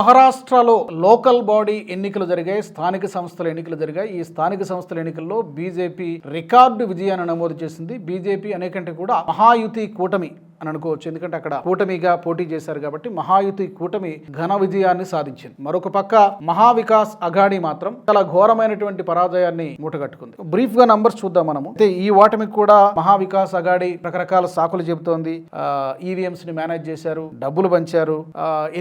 మహారాష్ట్రలో local body ఎన్నికలు జరిగాయి, స్థానిక సంస్థల ఎన్నికలు జరిగాయి. ఈ స్థానిక సంస్థల ఎన్నికల్లో బీజేపీ రికార్డు విజయాన్ని నమోదు చేసింది. బీజేపీ అనేకంటే కూడా మహాయుతి కూటమి అని అనుకోవచ్చు. ఎందుకంటే అక్కడ కూటమిగా పోటీ చేశారు కాబట్టి మహాయుతి కూటమి ఘన విజయాన్ని సాధించింది. మరొక పక్క మహావికాస్ అఘాడీ మాత్రం చాలా ఘోరమైనటువంటి పరాజయాన్ని మూటగట్టుకుంది. బ్రీఫ్ గా నంబర్స్ చూద్దాం మనము. అయితే ఈ ఓటమికి కూడా మహావికాస్ అఘాడీ రకరకాల సాకులు చెబుతోంది. ఈవీఎంస్ ని మేనేజ్ చేశారు, డబ్బులు పంచారు,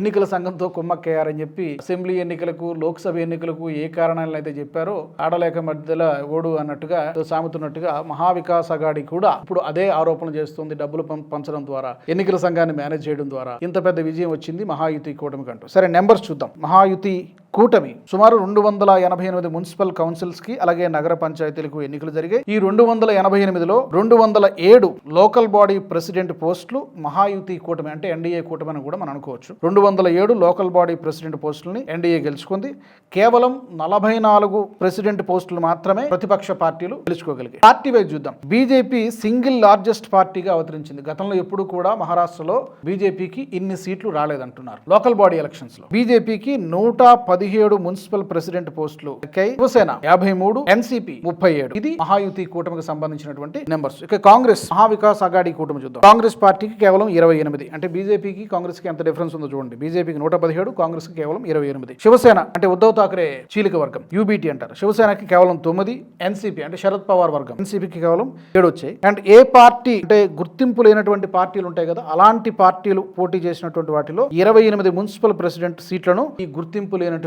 ఎన్నికల సంఘంతో కుమ్మక్కయ్యారని చెప్పి అసెంబ్లీ ఎన్నికలకు లోక్సభ ఎన్నికలకు ఏ కారణాలను అయితే చెప్పారో ఆడలేక మధ్యలో ఓడు అన్నట్టుగా సాముతున్నట్టుగా మహావికాస్ అఘాడీ కూడా ఇప్పుడు అదే ఆరోపణలు చేస్తుంది. డబ్బులు పంచడం ద్వారా, ఎన్నికల సంఘాన్ని మేనేజ్ చేయడం ద్వారా ఇంత పెద్ద విజయం వచ్చింది మహాయుతి కూటమికి అంటూ. సరే, నెంబర్స్ చూద్దాం. మహాయుతి కూటమి సుమారు 288 మున్సిపల్ కౌన్సిల్స్ కి అలాగే నగర పంచాయతీలకు ఎన్నికలు జరిగాయి. ఈ 288లో 207 లోకల్ బాడీ ప్రెసిడెంట్ పోస్టులు మహాయుతి కూటమి అంటే ఎన్డీఏ కూటమి అని కూడా మనం అనుకోవచ్చు. 207 లోకల్ బాడీ ప్రెసిడెంట్ పోస్టులని ఎన్డీఏ గెలుచుకుంది. కేవలం 44 ప్రెసిడెంట్ పోస్టులు మాత్రమే ప్రతిపక్ష పార్టీలు గెలుచుకోగలిగాయి. పార్టీ వైజ్ చూద్దాం. బీజేపీ సింగిల్ లార్జెస్ట్ పార్టీగా అవతరించింది. గతంలో ఎప్పుడు కూడా మహారాష్ట్రలో బీజేపీకి ఇన్ని సీట్లు రాలేదంటున్నారు. లోకల్ బాడీ ఎలక్షన్స్ లో బీజేపీకి 117 మున్సిపల్ ప్రెసిడెంట్ పోస్టులు, శివసేన 53, ఎన్సీపీ 37. ఇది మహాయుతి కూటమికి సంబంధించినటువంటి నెంబర్స్. ఇక కాంగ్రెస్ మహావికాస్ అఘాడీ కూటమి చూద్దాం. కాంగ్రెస్ పార్టీకి కేవలం 28. అంటే బీజేపీకి కాంగ్రెస్ కి ఎంత డిఫరెన్స్ ఉందో చూడండి. బీజేపీకి 117, కాంగ్రెస్ కి కేవలం 28. శివసేన అంటే ఉద్ధవ్ ఠాక్రే చీలిక వర్గం, యూబీటీ అంటారు. శివసేనకి కేవలం 9, ఎన్సీపీ అంటే శరద్ పవార్ వర్గం, ఎన్సీపీకి కేవలం 7 వచ్చాయి. అండ్ ఏ పార్టీ అంటే గుర్తింపు లేనటువంటి పార్టీలు ఉంటాయి కదా, అలాంటి పార్టీలు పోటీ చేసినటువంటి వాటిలో 28 మున్సిపల్ ప్రెసిడెంట్ సీట్లను ఈ గుర్తింపు లేనటువంటి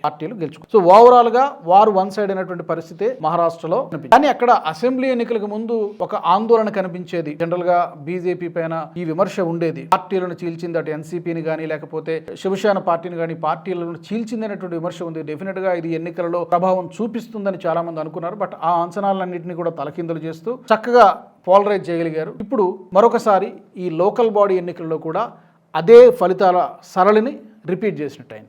పార్టీలు గెలుచుకున్నారు. సో ఓవరాల్ గా వారు వన్ సైడ్ అయినటువంటి పరిస్థితి మహారాష్ట్రలో. కానీ అక్కడ అసెంబ్లీ ఎన్నికలకు ముందు ఒక ఆందోళన కనిపించేది. జనరల్ గా బీజేపీ పైన ఈ విమర్శ ఉండేది. పార్టీలను చీల్చింది, అటు ఎన్సీపీని కానీ లేకపోతే శివసేన పార్టీని కానీ పార్టీలను చీల్చింది అనేటువంటి విమర్శ ఉంది. డెఫినెట్ గా ఇది ఎన్నికలలో ప్రభావం చూపిస్తుందని చాలా మంది అనుకున్నారు. బట్ ఆ అంచనాలన్నింటినీ కూడా తలకిందులు చేస్తూ చక్కగా పోలరైజ్ చేయగలిగారు. ఇప్పుడు మరొకసారి ఈ లోకల్ బాడీ ఎన్నికల్లో కూడా అదే ఫలితాల సరళిని రిపీట్ చేసినట్టు అయింది.